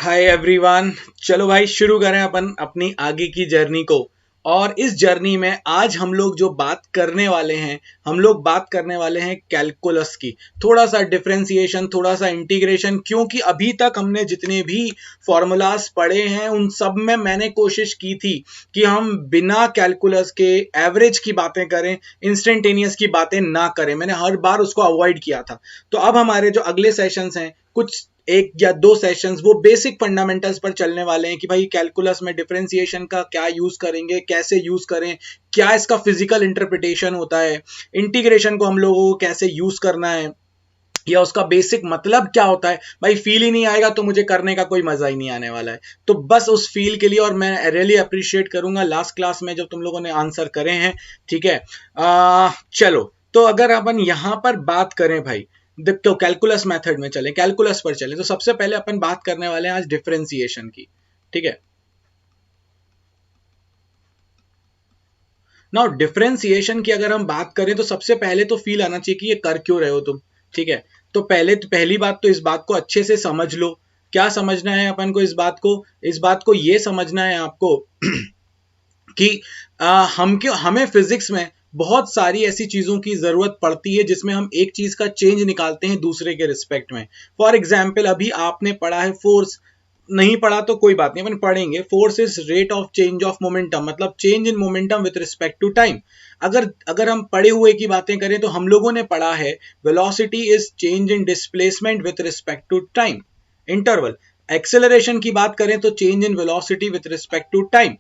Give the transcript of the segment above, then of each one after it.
Hi everyone. चलो भाई शुरू करें अपन अपनी आगे की जर्नी को। और इस जर्नी में आज हम लोग जो बात करने वाले हैं, हम लोग बात करने वाले हैं कैलकुलस की। थोड़ा सा डिफरेंशिएशन, थोड़ा सा इंटीग्रेशन, क्योंकि अभी तक हमने जितने भी फॉर्मूलाज पढ़े हैं उन सब में मैंने कोशिश की थी कि हम बिना कैलकुलस के एवरेज की बातें करें, इंस्टेंटेनियस की बातें ना करें। मैंने हर बार उसको अवॉइड किया था। तो अब हमारे जो अगले सेशंस हैं, कुछ एक या दो सेशंस वो बेसिक फंडामेंटल्स पर चलने वाले हैं कि भाई कैलकुलस में डिफरेंशिएशन का क्या यूज करेंगे, कैसे यूज करें, क्या इसका फिजिकल इंटरप्रिटेशन होता है, इंटीग्रेशन को हम लोगों को कैसे यूज करना है, या उसका बेसिक मतलब क्या होता है। भाई फील ही नहीं आएगा तो मुझे करने का कोई मजा ही नहीं आने वाला है। तो बस उस फील के लिए, और मैं रियली अप्रिशिएट करूंगा लास्ट क्लास में जब तुम लोगों ने आंसर करे हैं। ठीक है, चलो तो अगर अपन यहां पर बात करें भाई, तो कैलकुलस मेथड में चले, कैलकुलस पर चले, तो सबसे पहले अपन बात करने वाले हैं आज डिफरेंशिएशन की। ठीक है, नाउ डिफरेंशिएशन की अगर हम बात करें तो सबसे पहले तो फील आना चाहिए कि ये कर क्यों रहे हो तुम। ठीक है, तो पहली बात तो इस बात को अच्छे से समझ लो। क्या समझना है अपन को? इस बात को ये समझना है आपको कि हमें फिजिक्स में बहुत सारी ऐसी चीजों की जरूरत पड़ती है जिसमें हम एक चीज का चेंज निकालते हैं दूसरे के रिस्पेक्ट में। फॉर एग्जाम्पल अभी आपने पढ़ा है फोर्स, नहीं पढ़ा तो कोई बात नहीं, अपन पढ़ेंगे। Force is rate of change of momentum, मतलब change in momentum with respect to time. अगर अगर हम पढ़े हुए की बातें करें तो हम लोगों ने पढ़ा है velocity is change in displacement with respect to time, interval. Acceleration की बात करें तो change in velocity with respect to time.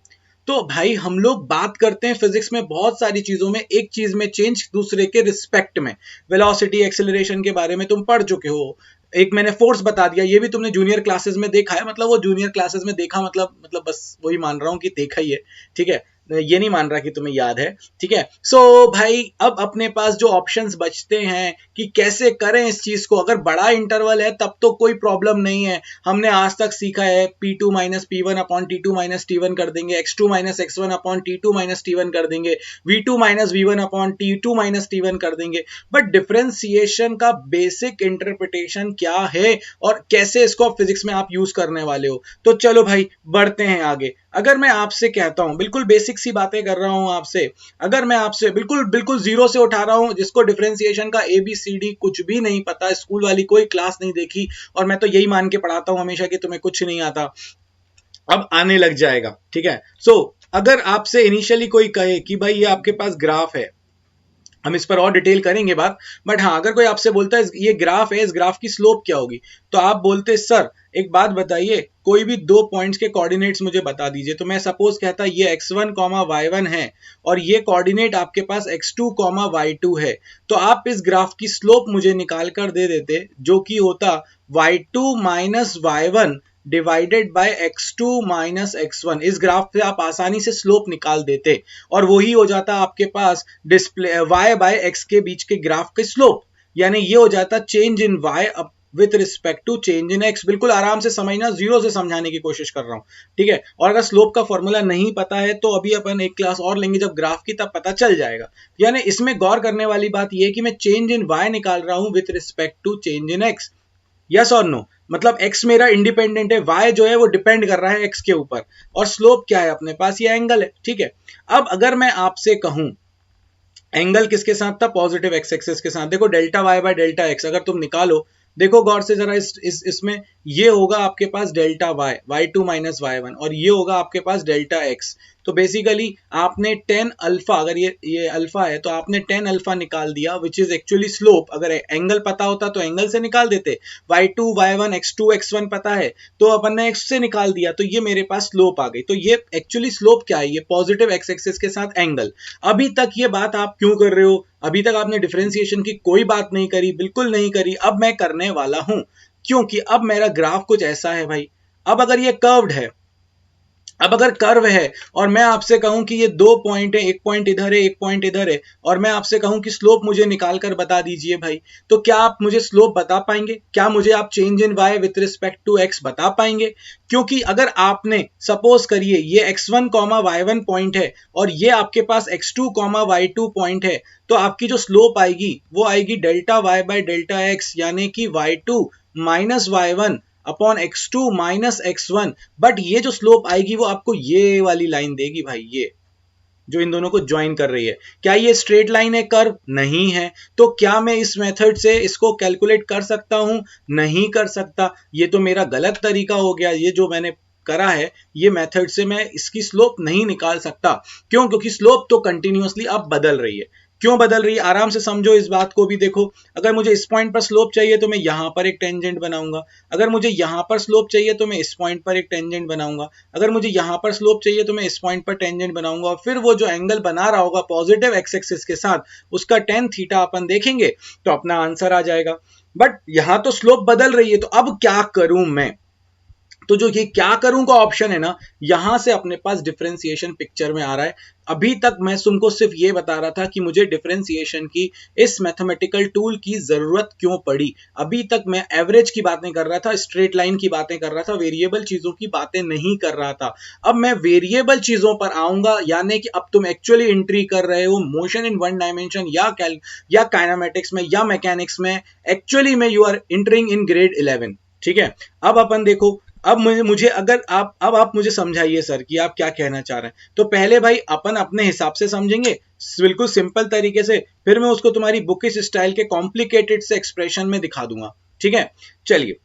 तो भाई हम लोग बात करते हैं फिजिक्स में बहुत सारी चीजों में, एक चीज में चेंज दूसरे के रिस्पेक्ट में। वेलोसिटी एक्सेलरेशन के बारे में तुम पढ़ चुके हो। एक मैंने फोर्स बता दिया, ये भी तुमने जूनियर क्लासेस में देखा है। मतलब वो जूनियर क्लासेस में देखा मतलब बस वही मान रहा हूं कि देखा ही है। ठीक है, ये नहीं मान रहा कि तुम्हें याद है। ठीक है, सो भाई अब अपने पास जो ऑप्शंस बचते हैं कि कैसे करें इस चीज को। अगर बड़ा इंटरवल है तब तो कोई प्रॉब्लम नहीं है, हमने आज तक सीखा है P2 minus P1 upon T2 minus T1 कर देंगे, X2 minus X1 upon T2 minus T1 कर देंगे, V2 minus V1 upon T2 minus T1 कर देंगे। बट डिफरेंशिएशन का बेसिक इंटरप्रिटेशन क्या है और कैसे इसको आप फिजिक्स में आप यूज करने वाले हो। तो चलो भाई बढ़ते हैं आगे। अगर मैं आपसे कहता हूं, बिल्कुल बेसिक सी बातें कर रहा हूं आपसे, अगर मैं आपसे बिल्कुल बिल्कुल जीरो से उठा रहा हूं, जिसको डिफरेंशिएशन का ABCD कुछ भी नहीं पता, स्कूल वाली कोई क्लास नहीं देखी, और मैं तो यही मान के पढ़ाता हूं हमेशा कि तुम्हें कुछ नहीं आता, अब आने लग जाएगा। ठीक है, सो अगर आपसे इनिशियली कोई कहे कि भाई ये आपके पास ग्राफ है, हम इस पर और डिटेल करेंगे बात, बट हाँ अगर कोई आपसे बोलता है ये ग्राफ है, इस ग्राफ की स्लोप क्या होगी, तो आप बोलते सर एक बात बताइए, कोई भी दो पॉइंट्स के कोऑर्डिनेट्स मुझे बता दीजिए। तो मैं सपोज कहता ये x1 y1 है और ये कोऑर्डिनेट आपके पास x2 y2 है, तो आप इस ग्राफ की स्लोप मुझे निकाल कर दे देते, जो कि होता y2 minus y1 divided by x2 minus x1। इस ग्राफ पे आप आसानी से स्लोप निकाल देते और वही हो जाता आपके पास डिस्प्ले y बाय x के बीच के ग्राफ के स्लोप, यानी ये हो जाता change in y with respect to change in x। बिल्कुल आराम से समझना, जीरो से समझाने की कोशिश कर रहा हूं। ठीक है, और अगर स्लोप का फॉर्मूला नहीं पता है तो अभी अपन एक क्लास और लेंगे जब ग्राफ की, तब पता चल जाएगा। यानी इसमें गौर करने वाली बात यह है कि मैं चेंज इन y निकाल रहा हूं with respect to change in x। Yes और नो, मतलब x मेरा इंडिपेंडेंट है, y जो है वो डिपेंड कर रहा है x के ऊपर, और स्लोप क्या है अपने पास, ये एंगल है। ठीक है, अब अगर मैं आपसे कहूं एंगल किसके साथ था, पॉजिटिव एक्स एक्सिस के साथ, देखो delta Y by delta X अगर तुम निकालो, देखो गौर से जरा इसमें ये होगा आपके पास delta Y, y2 minus y1, और ये होगा आपके पास डेल्टा एक्स। तो बेसिकली आपने 10 अल्फा, अगर ये अल्फा है तो आपने 10 अल्फा निकाल दिया, विच इज एक्चुअली स्लोप। अगर एंगल पता होता तो एंगल से निकाल देते, y2 y1 x2 x1 पता है तो अपन ने x से निकाल दिया, तो ये मेरे पास स्लोप आ गई। तो ये एक्चुअली स्लोप क्या है, ये पॉजिटिव एक्स एक्सिस के साथ एंगल। अभी तक ये बात आप क्यों कर रहे हो, अभी तक आपने डिफरेंशिएशन की कोई बात नहीं करी, बिल्कुल नहीं करी। अब मैं करने वाला हूं, क्योंकि अब मेरा ग्राफ कुछ ऐसा है भाई। अब अगर ये कर्व्ड है, अब अगर कर्व है और मैं आपसे कहूं कि ये दो पॉइंट है, एक पॉइंट इधर है एक पॉइंट इधर है, और मैं आपसे कहूं कि स्लोप मुझे निकाल कर बता दीजिए भाई, तो क्या आप मुझे स्लोप बता पाएंगे? क्या मुझे आप change in y with respect to x बता पाएंगे? क्योंकि अगर आपने सपोज करिए ये x1 y1 पॉइंट है और ये आपके पास x2 y2 पॉइंट है, तो आपकी जो स्लोप आएगी वो आएगी delta y by delta x, यानी कि y2 minus y1 upon x2 minus x1, but ये जो स्लोप आएगी वो आपको ये वाली लाइन देगी भाई, ये जो इन दोनों को ज्वाइन कर रही है। क्या ये स्ट्रेट लाइन है, कर्व? नहीं है। तो क्या मैं इस मेथड से इसको कैलकुलेट कर सकता हूं? नहीं कर सकता। ये तो मेरा गलत तरीका हो गया, ये जो मैंने करा है ये मेथड से मैं इसकी स्लोप नहीं निकाल सकता। क्यों? क्योंकि स्लोप तो कंटिन्यूअसली अब बदल रही है। क्यों बदल रही है? आराम से समझो इस बात को भी। देखो, अगर मुझे इस पॉइंट पर स्लोप चाहिए तो मैं यहां पर एक टेंजेंट बनाऊंगा, अगर मुझे यहां पर स्लोप चाहिए तो मैं इस पॉइंट पर एक टेंजेंट बनाऊंगा, अगर मुझे यहां पर स्लोप चाहिए तो मैं इस पॉइंट पर टेंजेंट बनाऊंगा, और फिर वो जो एंगल बना रहा होगा पॉजिटिव एक्स एक्सिस के साथ उसका टेन थीटा अपन देखेंगे तो अपना आंसर आ जाएगा। बट यहां तो स्लोप बदल रही है, तो अब क्या करूं मैं? तो जो ये क्या करूं का ऑप्शन है ना, यहां से अपने पास डिफरेंशिएशन पिक्चर में आ रहा है। अभी तक मैं तुमको सिर्फ ये बता रहा था कि मुझे डिफरेंशिएशन की इस मैथमेटिकल टूल की जरूरत क्यों पड़ी। अभी तक मैं एवरेज की बातें कर रहा था, स्ट्रेट लाइन की बातें कर रहा था, वेरिएबल चीजों की बातें नहीं कर रहा था। अब मैं वेरिएबल चीजों पर आऊंगा, यानी कि अब तुम एक्चुअली एंट्री कर रहे हो मोशन इन वन डायमेंशन या काइनेमेटिक्स में या मैकेनिक्स में। एक्चुअली में you are entering in grade 11। ठीक है, अब अपन देखो, अब मुझे अगर आप मुझे समझाइए सर कि आप क्या कहना चाह रहे हैं। तो पहले भाई अपन अपने हिसाब से समझेंगे बिल्कुल सिंपल तरीके से, फिर मैं उसको तुम्हारी बुकिश स्टाइल के कॉम्प्लिकेटेड से एक्सप्रेशन में दिखा दूंगा। ठीक है, चलिए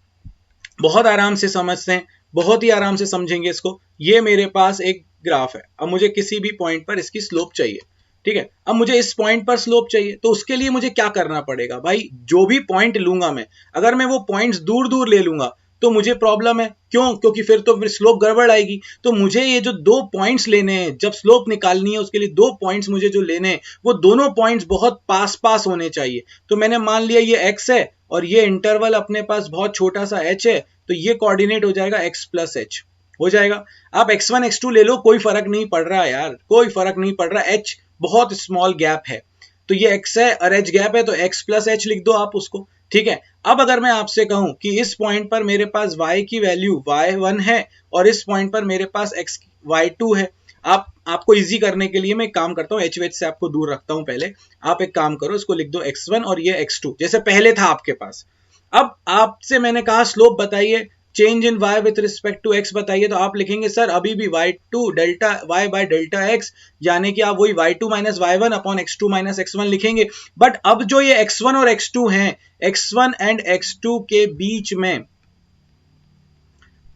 बहुत आराम से समझते हैं, बहुत ही आराम से समझेंगे इसको। ये मेरे पास एक ग्राफ है, अब मुझे किसी भी पॉइंट पर इसकी स्लोप चाहिए। ठीक है, अब मुझे इस पॉइंट पर स्लोप चाहिए, तो उसके लिए मुझे क्या करना पड़ेगा भाई? जो भी पॉइंट लूंगा मैं, अगर मैं वो पॉइंट्स दूर दूर ले लूंगा तो मुझे प्रॉब्लम है। क्यों? क्योंकि फिर तो स्लोप गड़बड़ आएगी। तो मुझे ये जो दो पॉइंट्स लेने हैं, जब स्लोप निकालनी है उसके लिए दो पॉइंट्स मुझे जो लेने हैं वो दोनों पॉइंट्स बहुत पास पास होने चाहिए। तो मैंने मान लिया ये x है और ये इंटरवल अपने पास बहुत छोटा सा h है, तो ये कोऑर्डिनेट हो जाएगा x प्लस h हो जाएगा। आप x1 x2 ले लो, कोई फर्क नहीं पड़ रहा यार, कोई फर्क नहीं पड़ रहा, h बहुत स्मॉल गैप है। तो ये x है और h गैप है, तो x प्लस h लिख दो आप उसको। ठीक है, अब अगर मैं आपसे कहूं कि इस पॉइंट पर मेरे पास y की वैल्यू y1 है और इस पॉइंट पर मेरे पास x y2 है, आपको इजी करने के लिए मैं एक काम करता हूं, h से आपको दूर रखता हूं। पहले आप एक काम करो, इसको लिख दो x1 और ये x2 जैसे पहले था आपके पास। अब आपसे मैंने कहा स्लोप बताइए, change in y with respect to x बताइए, तो आप लिखेंगे सर अभी भी y2 delta y by delta x, यानी कि आप वही y2 minus y1 upon x2 minus x1 लिखेंगे। बट अब जो ये x1 और x2 हैं, x1 एंड x2 के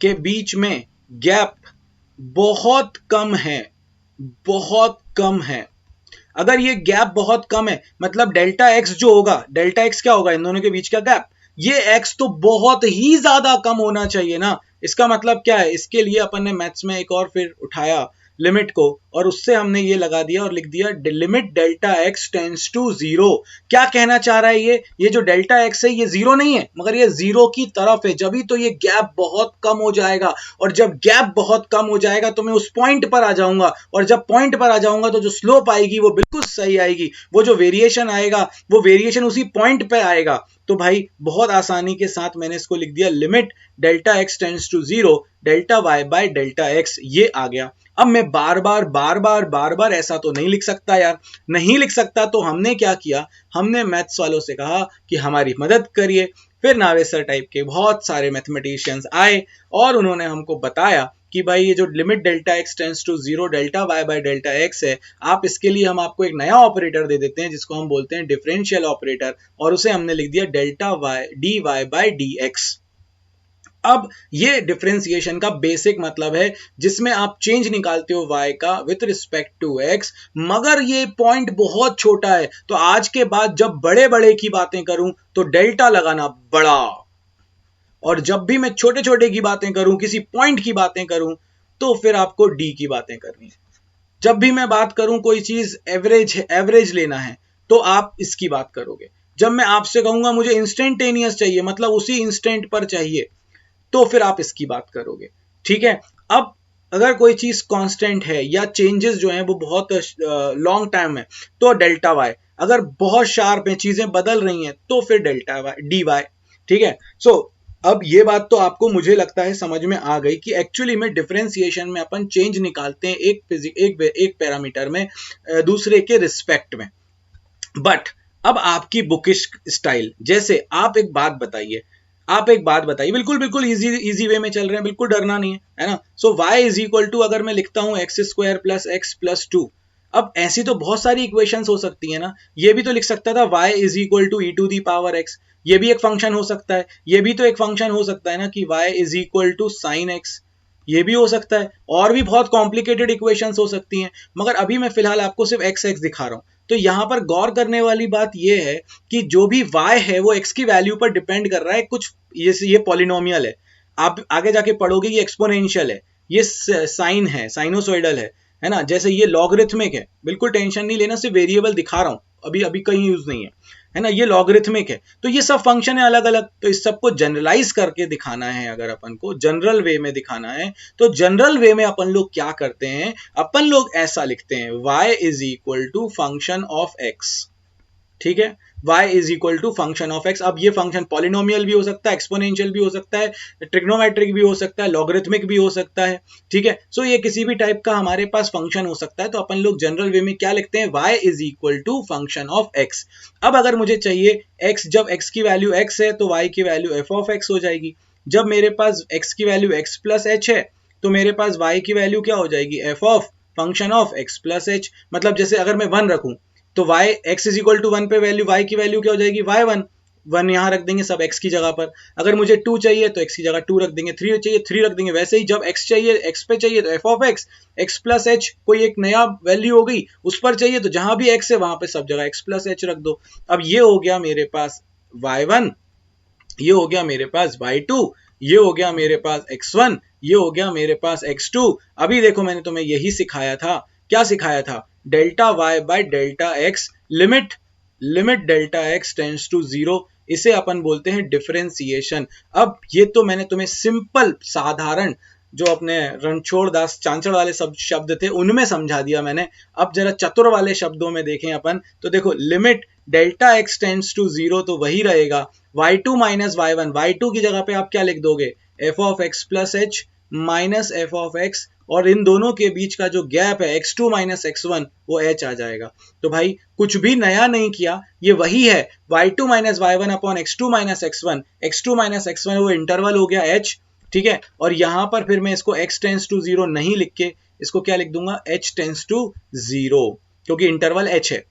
बीच में गैप बहुत कम है, बहुत कम है। अगर ये गैप बहुत कम है मतलब डेल्टा एक्स जो होगा, डेल्टा एक्स क्या होगा? इन दोनों के बीच का गैप। ये एक्स तो बहुत ही ज्यादा कम होना चाहिए ना। इसका मतलब क्या है? इसके लिए अपन ने मैथ्स में एक और फिर उठाया लिमिट को, और उससे हमने ये लगा दिया और लिख दिया limit delta X tends to zero. क्या कहना चाह रहा है ये जो डेल्टा एक्स है ये जीरो नहीं है, मगर ये जीरो की तरफ है, जब तो ये गैप बहुत कम हो जाएगा। और जब गैप बहुत कम हो जाएगा तो मैं उस पॉइंट पर आ जाऊंगा, और जब पॉइंट पर आ जाऊंगा तो जो स्लोप आएगी वो बिल्कुल सही आएगी, वो जो वेरिएशन आएगा वो वेरिएशन उसी पॉइंट पे आएगा। तो भाई बहुत आसानी के साथ मैंने इसको लिख दिया limit delta X tends to zero delta Y by delta X, ये आ गया। अब मैं बार बार ऐसा तो नहीं लिख सकता यार, नहीं लिख सकता। तो हमने क्या किया, हमने मैथ्स वालों से कहा कि हमारी मदद करिए। फिर नावेसर टाइप के बहुत सारे मैथमेटिशियंस आए और उन्होंने हमको बताया कि भाई ये जो limit delta X tends to zero delta Y by delta X है, आप इसके लिए हम आपको एक नया ऑपरेटर दे देते हैं जिसको हम बोलते हैं डिफरेंशियल ऑपरेटर, और उसे हमने लिख दिया delta Y D Y by D X. अब ये डिफरेंशिएशन का बेसिक मतलब है जिसमें आप चेंज निकालते हो y का विथ रिस्पेक्ट टू x, मगर ये पॉइंट बहुत छोटा है। तो आज के बाद जब बड़े बड़े की बातें करूं तो डेल्टा लगाना बड़ा, और जब भी मैं छोटे छोटे की बातें करूं, किसी पॉइंट की बातें करूं, तो फिर आपको d की बातें करनी है। जब भी मैं बात करूं कोई चीज एवरेज लेना है तो आप इसकी बात करोगे। जब मैं आपसे कहूंगा मुझे इंस्टेंटेनियस चाहिए, मतलब उसी इंस्टेंट पर चाहिए, तो फिर आप इसकी बात करोगे। ठीक है, अब अगर कोई चीज कांस्टेंट है या चेंजेस जो हैं वो बहुत लॉन्ग टाइम है तो डेल्टा वाई, अगर बहुत शार्प है चीजें बदल रही हैं तो फिर डेल्टा वाई डी वाई। ठीक है, सो अब ये बात तो आपको मुझे लगता है समझ में आ गई कि एक्चुअली में डिफरेंशिएशन में अपन चेंज निकालते हैं एक पैरामीटर में दूसरे के रिस्पेक्ट में। बट अब आपकी बुकिश स्टाइल, जैसे आप एक बात बताइए, आप एक बात बताइए, बिल्कुल बिल्कुल इजी इजी वे में चल रहे हैं, बिल्कुल डरना नहीं है ना। सो y इज इक्वल टू, अगर मैं लिखता हूं x square plus x plus two, अब ऐसी तो बहुत सारी इक्वेशंस हो सकती है ना। ये भी तो लिख सकता था y is equal to E to the power x, ये भी एक फंक्शन हो सकता है। ये भी तो एक फंक्शन हो सकता है ना कि y is equal to sine X, ये भी हो सकता है। और भी बहुत कॉम्प्लिकेटेड इक्वेशंस हो सकती हैं, मगर अभी मैं फिलहाल आपको सिर्फ एक्स एक्स दिखा रहा हूं। तो यहां पर गौर करने वाली बात यह है कि जो भी y है वो x की वैल्यू पर डिपेंड कर रहा है। कुछ ये पॉलिनोमियल है, आप आगे जाके पढ़ोगे ये एक्सपोनेंशियल है, ये साइन है, साइनोसॉइडल है ना। जैसे ये लॉगरिथमिक है, बिल्कुल टेंशन नहीं लेना, सिर्फ वेरिएबल दिखा रहा हूं, अभी अभी कहीं यूज नहीं है ना। ये लॉगरिथमिक है, तो ये सब फंक्शन है अलग अलग, तो इस सबको जनरलाइज करके दिखाना है। अगर अपन को जनरल वे में दिखाना है तो जनरल वे में अपन लोग क्या करते हैं, अपन लोग ऐसा लिखते हैं y is equal to function of x, ठीक है। y is equal to function of x। अब ये फंक्शन पॉलिनोमियल भी हो सकता है, एक्सपोनेंशियल भी हो सकता है, ट्रिग्नोमेट्रिक भी हो सकता है, लॉगरिथमिक भी हो सकता है, ठीक है। सो ये किसी भी टाइप का हमारे पास फंक्शन हो सकता है। तो अपन लोग जनरल वे में क्या लिखते हैं, y is equal to function of x। अब अगर मुझे चाहिए x, जब x की वैल्यू x है तो y की वैल्यू f ऑफ x हो जाएगी। जब मेरे पास x की वैल्यू x प्लस h है तो मेरे पास y की वैल्यू क्या हो जाएगी, f of function of x plus h। मतलब जैसे अगर मैं 1 रखूं तो y x is equal to 1 पे वैल्यू y की वैल्यू क्या हो जाएगी, y1, 1 यहां रख देंगे सब x की जगह पर। अगर मुझे 2 चाहिए तो x की जगह 2 रख देंगे, 3 चाहिए 3 रख देंगे। वैसे ही जब x चाहिए, x पे चाहिए तो f of x, x plus h कोई एक नया वैल्यू हो गई, उस पर चाहिए तो जहां भी x है वहां पे सब जगह x प्लस h रख दो। अब ये हो गया मेरे पास y1, ये हो गया मेरे पास y2, ये हो गया मेरे पास x1, ये हो गया मेरे पास x2। अभी देखो मैंने तुम्हें यही सिखाया था, क्या सिखाया था, delta y by delta x, limit limit delta x tends to zero, इसे अपन बोलते हैं डिफरेंशिएशन। अब ये तो मैंने तुम्हें सिंपल साधारण जो अपने रणछोड़ दास चांचड़ वाले सब शब्द थे उनमें समझा दिया मैंने। अब जरा चतुर वाले शब्दों में देखें अपन, तो देखो limit delta x tends to zero तो वही रहेगा y2 माइनस y1, y2 की जगह पे आप क्या लिख दोगे, f of x plus h minus f of x, और इन दोनों के बीच का जो गैप है x2 माइनस x1 वो h आ जाएगा। तो भाई कुछ भी नया नहीं किया, ये वही है y2 minus y1 upon x2 minus x1, x2 minus x1 वो इंटरवल हो गया h, ठीक है। और यहां पर फिर मैं इसको x टेंस टू जीरो नहीं लिख के इसको क्या लिख दूंगा, h टेंस टू जीरो, क्योंकि इंटरवल h है।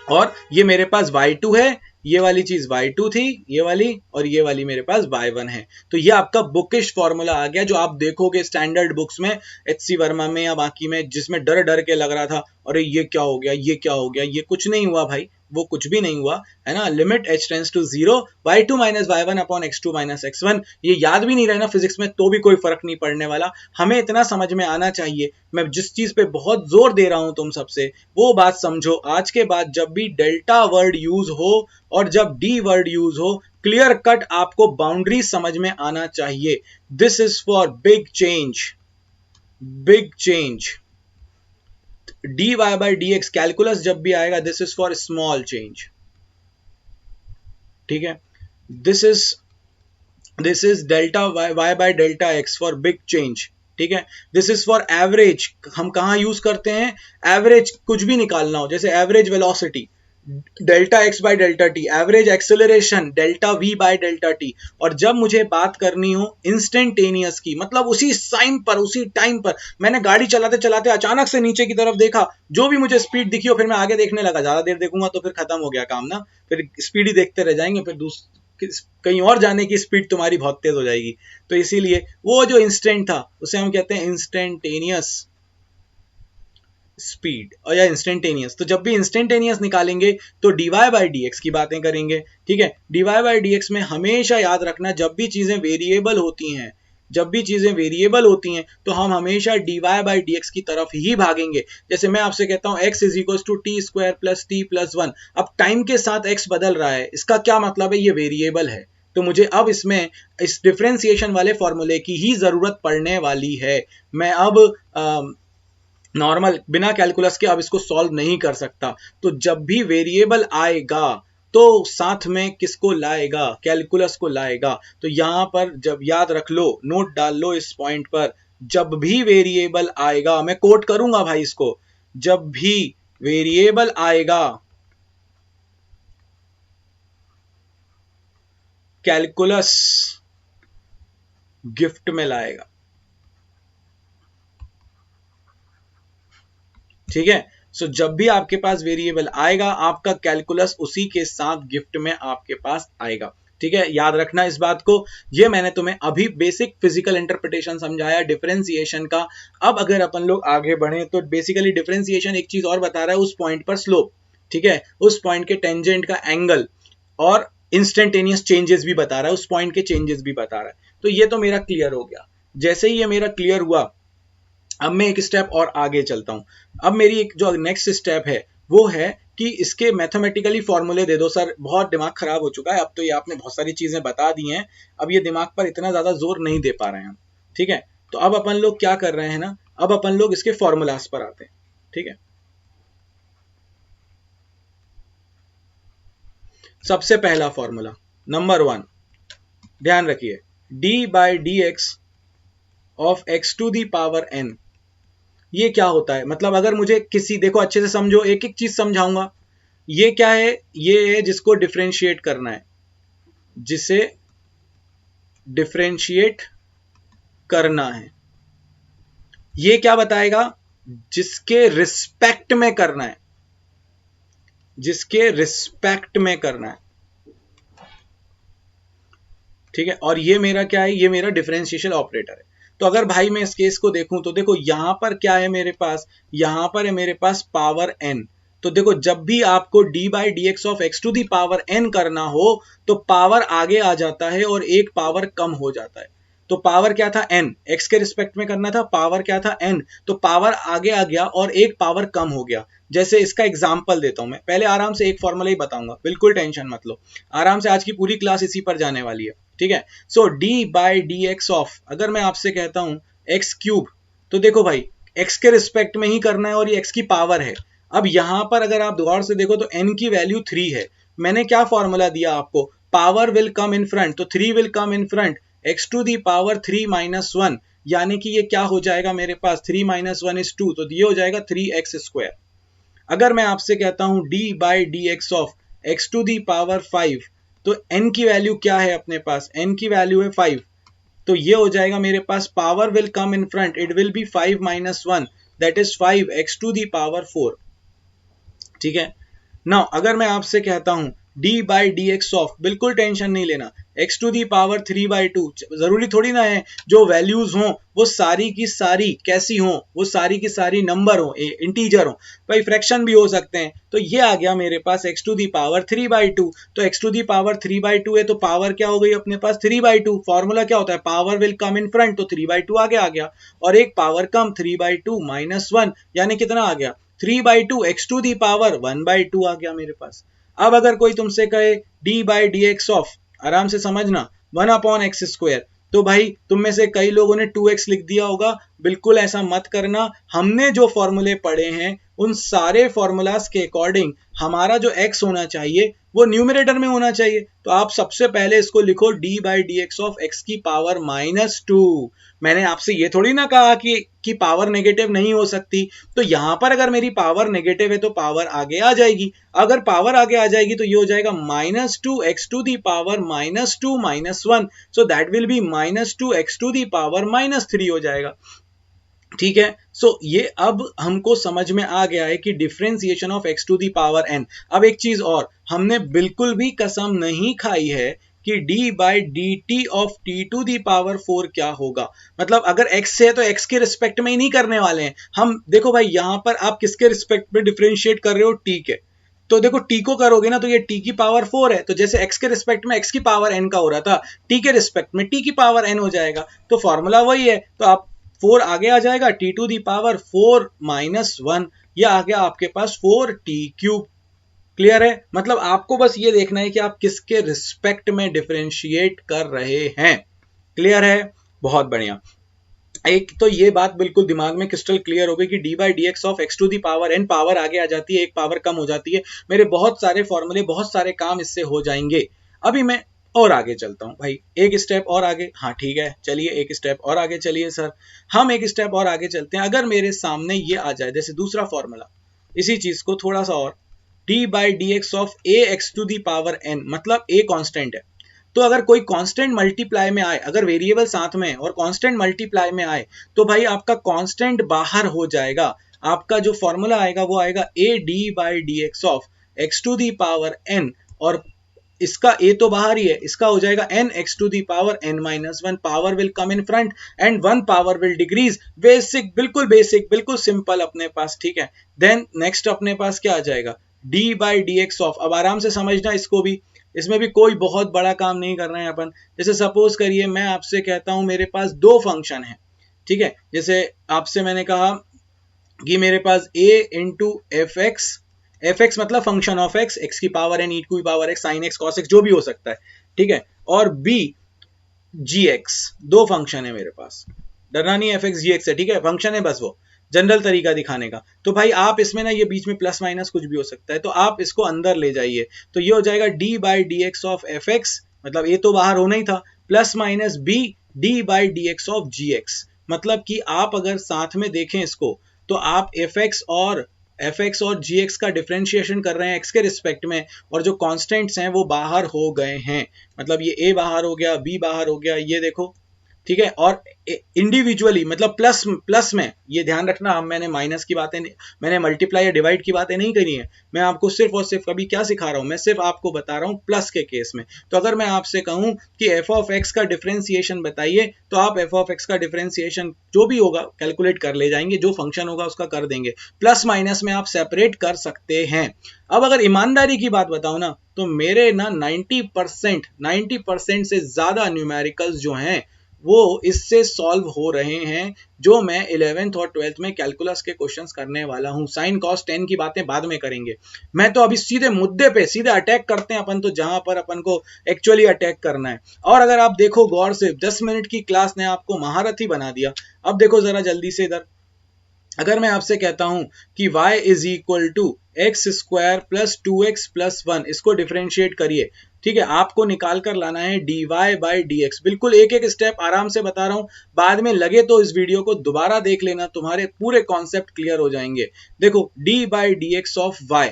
और ये मेरे पास y2 है, ये वाली चीज y2 थी, ये वाली, और ये वाली मेरे पास y1 है। तो ये आपका बुकिश फॉर्मूला आ गया जो आप देखोगे स्टैंडर्ड बुक्स में, HC वर्मा में या बाकी में, जिसमें डर डर के लग रहा था अरे ये क्या हो गया, ये क्या हो गया। ये कुछ नहीं हुआ भाई, वो कुछ भी नहीं हुआ, है ना। Limit h tends to zero y2 minus y1 upon x2 minus x1, ये याद भी नहीं रहना फिजिक्स में तो भी कोई फर्क नहीं पड़ने वाला, हमें इतना समझ में आना चाहिए। मैं जिस चीज पे बहुत जोर दे रहा हूं तुम सबसे, वो बात समझो, आज के बाद जब भी डेल्टा वर्ड यूज हो और जब डी वर्ड यूज हो, क्लियर कट आपको बाउंड्री समझ में आना चाहिए। This is for big change, big change. dy by dx calculus जब भी आएगा, this is for small change, ठीक है। This is delta y by delta x for big change, ठीक है। दिस इज फॉर एवरेज, हम कहां यूज करते हैं, एवरेज कुछ भी निकालना हो, जैसे average velocity delta x by delta T, average acceleration delta v by delta T. और जब मुझे बात करनी हो इंस्टेंटेनियस की, मतलब उसी साइन पर, उसी टाइम पर, मैंने गाड़ी चलाते चलाते अचानक से नीचे की तरफ देखा, जो भी मुझे स्पीड दिखी हो फिर मैं आगे देखने लगा, ज्यादा देर देखूंगा तो फिर खत्म हो गया काम ना, फिर स्पीड ही देखते रह जाएंगे, फिर कहीं और जाने की स्पीड तुम्हारी बहुत तेज हो जाएगी। तो इसीलिए वो जो इंस्टेंट था उसे हम कहते हैं इंस्टेंटेनियस स्पीड, और या इंस्टेंटेनियस। तो जब भी इंस्टेंटेनियस निकालेंगे तो dy बाई dx की बातें करेंगे, ठीक है। dy बाई dx में हमेशा याद रखना, जब भी चीजें वेरिएबल होती हैं, जब भी चीजें वेरिएबल होती हैं तो हम हमेशा dy बाई dx की तरफ ही भागेंगे। जैसे मैं आपसे कहता हूं x is equal to T square plus T plus one, अब टाइम के साथ x बदल रहा है, इसका क्या मतलब है, ये वेरिएबल है, तो मुझे अब इसमें इस डिफरेंशिएशन वाले फॉर्मूले की ही जरूरत पड़ने वाली है। मैं अब नॉर्मल बिना कैलकुलस के अब इसको सॉल्व नहीं कर सकता। तो जब भी वेरिएबल आएगा तो साथ में किसको लाएगा, कैलकुलस को लाएगा। तो यहां पर जब याद रख लो, नोट डाल लो इस पॉइंट पर, जब भी वेरिएबल आएगा, मैं कोट करूंगा भाई इसको, जब भी वेरिएबल आएगा, कैलकुलस गिफ्ट में लाएगा। ठीक है, सो जब भी आपके पास वेरिएबल आएगा आपका कैलकुलस उसी के साथ गिफ्ट में आपके पास आएगा। ठीक है, याद रखना इस बात को। ये मैंने तुम्हें अभी बेसिक फिजिकल इंटरप्रिटेशन समझाया डिफरेंशिएशन का। अब अगर अपन लोग आगे बढ़े तो बेसिकली डिफरेंशिएशन एक चीज और बता रहा है, उस पॉइंट पर स्लोप, ठीक है, उस पॉइंट के टेंजेंट का एंगल और इंस्टेंटेनियस चेंजेस भी बता रहा है, उस पॉइंट के चेंजेस भी बता रहा है। तो ये तो मेरा क्लियर हो गया। जैसे ही ये मेरा क्लियर हुआ, अब मैं एक स्टेप और आगे चलता हूं। अब मेरी एक जो नेक्स्ट स्टेप है वो है कि इसके मैथमेटिकली फॉर्मूले दे दो। सर बहुत दिमाग खराब हो चुका है, अब तो ये आपने बहुत सारी चीजें बता दी हैं, अब ये दिमाग पर इतना ज्यादा जोर नहीं दे पा रहे हैं हम। ठीक है, तो अब अपन लोग क्या कर रहे हैं ना, अब अपन लोग इसके फॉर्मूलाज पर आते हैं। ठीक है, सबसे पहला फॉर्मूला नंबर 1, ध्यान रखिए, D by D x of X to the power N. ये क्या होता है, मतलब अगर मुझे किसी, देखो अच्छे से समझो, एक एक चीज समझाऊंगा। ये क्या है, ये है जिसको डिफरेंशिएट करना है, जिसे डिफरेंशिएट करना है। ये क्या बताएगा, जिसके रिस्पेक्ट में करना है, जिसके रिस्पेक्ट में करना है। ठीक है, और ये मेरा क्या है, ये मेरा डिफरेंशिएशन ऑपरेटर है। तो अगर भाई मैं इस केस को देखूं तो देखो यहां पर क्या है मेरे पास, यहां पर है मेरे पास पावर n। तो देखो जब भी आपको d by D x of X to the power n करना हो तो पावर आगे आ जाता है और एक पावर कम हो जाता है। तो पावर क्या था n, x के रिस्पेक्ट में करना था, पावर क्या था n, तो पावर आगे आ गया और एक पावर कम हो गया। जैसे इसका एग्जांपल देता हूं मैं, पहले आराम से एक फॉर्मूला ही बताऊंगा, बिल्कुल टेंशन मत लो, आराम से आज की पूरी क्लास इसी पर जाने वाली है। ठीक है, so d by D x of, अगर मैं आपसे कहता हूं एक्स क्यूब, तो देखो भाई x के रिस्पेक्ट में ही करना है और ये x की पावर है। अब यहां पर अगर आप गौर से देखो तो n की वैल्यू 3 है। मैंने क्या फॉर्मूला दिया आपको, power will come in front, तो 3 will come in front, x to the power 3 minus 1, यानी कि ये क्या हो जाएगा मेरे पास, 3 माइनस 1 इज 2, तो ये हो जाएगा 3x स्क्वायर। अगर मैं आपसे कहता हूं d by D x of X to the power 5, तो n की वैल्यू क्या है अपने पास, n की वैल्यू है 5, तो ये हो जाएगा मेरे पास power will come in front, it will be 5 minus 1, that is 5x to the power 4। ठीक है, नाउ अगर मैं आपसे कहता हूं d by D x of, बिल्कुल टेंशन नहीं लेना, x to the power 3 by 2, जरूरी थोड़ी ना है जो वैल्यूज हो वो सारी की सारी कैसी हो, वो सारी की सारी नंबर हो, इंटीजर हो, भाई फ्रैक्शन भी हो सकते हैं। तो ये आ गया मेरे पास x to the power 3 by 2, तो x to the power 3 by 2 है तो पावर क्या हो गई अपने पास 3 बाई 2। फॉर्मूला क्या होता है, power will come in front, तो 3 बाई 2 आगे आ गया, और एक पावर कम 3 बाई 2 माइनस 1, यानी कितना आ गया 3 by 2 X to the power 1 by 2 आ गया मेरे पास। अब अगर कोई तुमसे कहे d by D x of, आराम से समझना, 1 अपॉन एक्स स्क्वायर, तो भाई तुम में से कई लोगों ने 2x लिख दिया होगा, बिल्कुल ऐसा मत करना। हमने जो फॉर्मूले पढ़े हैं उन सारे फॉर्मूलाज के अकॉर्डिंग हमारा जो x होना चाहिए वो न्यूमरेटर में होना चाहिए। तो आप सबसे पहले इसको लिखो d by D x of x की पावर -2। मैंने आपसे ये थोड़ी ना कहा कि पावर नेगेटिव नहीं हो सकती, तो यहां पर अगर मेरी पावर नेगेटिव है तो पावर आगे आ जाएगी, अगर पावर आगे आ जाएगी तो ये हो जाएगा -2 X to the power -2 minus 1, so that will be -2 X to the power -3 हो जाएगा। ठीक है, सो ये अब हमको समझ में आ गया है कि differentiation of x to the power n। अब एक चीज और, हमने बिल्कुल भी कसम नहीं खाई है कि d by D T of t to the power 4 क्या होगा। मतलब अगर x है तो x के रिस्पेक्ट में ही नहीं करने वाले हैं हम। देखो भाई यहां पर आप किसके रिस्पेक्ट में डिफरेंशिएट कर रहे हो, t के, तो देखो t को करोगे ना तो ये t की पावर 4 है, तो जैसे x के रिस्पेक्ट में x की पावर n का हो रहा था, t के रिस्पेक्ट में t की पावर n हो जाएगा, तो फॉर्मूला वही है। तो आप 4 आगे आ जाएगा, t to the power 4 minus 1, यह आ गया आपके पास 4t क्यूब। क्लियर है, मतलब आपको बस ये देखना है कि आप किसके रिस्पेक्ट में डिफरेंशिएट कर रहे हैं। क्लियर है, बहुत बढ़िया। एक तो ये बात बिल्कुल दिमाग में क्रिस्टल क्लियर हो गई कि d by D x of X to the power n, power आगे आ जाती है, एक पावर कम हो जाती है, मेरे बहुत सारे फॉर्मूले, बहुत सारे काम इससे हो जाएंगे। अभी मैं और आगे चलता हूं भाई, एक स्टेप और आगे। हाँ ठीक है, चलिए एक स्टेप और आगे चलिए सर, हम एक स्टेप और आगे चलते हैं। अगर मेरे सामने ये आ जाए जैसे दूसरा फॉर्मूला, इसी चीज को थोड़ा सा और, d by D x of A X to the power n, मतलब a कांस्टेंट है, तो अगर कोई कांस्टेंट मल्टीप्लाई में आए, अगर वेरिएबल साथ में है और कांस्टेंट मल्टीप्लाई में आए, तो भाई आपका कांस्टेंट बाहर हो जाएगा। आपका जो फॉर्मूला आएगा वो आएगा A D by D x of X to the power N, और इसका a तो बाहर ही है, इसका हो जाएगा n x to the power n minus one, power will come in front and one power will decrease. Basic, बिल्कुल simple अपने पास, ठीक है। देन नेक्स्ट अपने पास क्या आ जाएगा, d by D x of, अब आराम से समझना इसको भी, इसमें भी कोई बहुत बड़ा काम नहीं कर रहे हैं अपन। जैसे सपोज करिए मैं आपसे कहता हूं मेरे पास दो फंक्शन है, ठीक है। जैसे आपसे मैंने कहा कि मेरे पास a इंटू एफ एक्स मतलब फंक्शन ऑफ एक्स, एक्स की पावर एन, ई की power x, sine x, cos x, जो भी हो सकता है, ठीक है। और b जी एक्स, दो फंक्शन है मेरे पास, डरना नहीं, एफ एक्स जी एक्स है, ठीक है, फंक्शन है बस, वो जनरल तरीका दिखाने का। तो भाई आप इसमें ना, ये बीच में प्लस माइनस कुछ भी हो सकता है, तो आप इसको अंदर ले जाइए, तो ये हो जाएगा d by D x of F X, मतलब a तो बाहर होना ही था, plus minus b d by D x of G X. मतलब कि आप अगर साथ में देखें इसको, तो आप एफ एक्स और जी एक्स का डिफरेंशिएशन कर रहे हैं एक्स के रिस्पेक्ट में, और जो कॉन्स्टेंट्स हैं वो बाहर हो गए हैं, मतलब ये a बाहर हो गया, b बाहर हो गया, ये देखो, ठीक है। और इंडिविजुअली मतलब प्लस में, ये ध्यान रखना, हम मैंने माइनस की बातें, मैंने मल्टीप्लाई या डिवाइड की बातें नहीं करी है, मैं आपको सिर्फ और सिर्फ अभी क्या सिखा रहा हूं, मैं सिर्फ आपको बता रहा हूं प्लस के केस में। तो अगर मैं आपसे कहूं कि एफ ऑफ एक्स का डिफरेंशिएशन बताइए, तो आप एफ ऑफ एक्स का डिफरेंशिएशन जो भी होगा कैलकुलेट कर ले जाएंगे, जो फंक्शन होगा उसका कर देंगे, प्लस माइनस में आप सेपरेट कर सकते हैं। अब अगर ईमानदारी की बात बताऊं ना, तो मेरे ना 90% से ज्यादा न्यूमेरिकल्स जो हैं वो इससे सॉल्व हो रहे हैं, जो मैं 11th और 12th में कैलकुलस के क्वेश्चंस करने वाला हूं। साइन कॉस टेन की बातें बाद में करेंगे, मैं तो अभी सीधे मुद्दे पे सीधे अटैक करते हैं अपन, तो जहां पर अपन को एक्चुअली अटैक करना है। और अगर आप देखो गौर से, 10 मिनट की क्लास ने आपको महारथी बना दिया। अब देखो जरा जल्दी से इधर, अगर मैं आपसे कहता हूं कि y is equal to X square plus two X plus one, इसको डिफरेंशिएट करिए, ठीक है। आपको निकाल कर लाना है dy बाई डी एक्स, बिल्कुल एक एक स्टेप आराम से बता रहा हूं, बाद में लगे तो इस वीडियो को दोबारा देख लेना, तुम्हारे पूरे कॉन्सेप्ट क्लियर हो जाएंगे। देखो d by D x of y,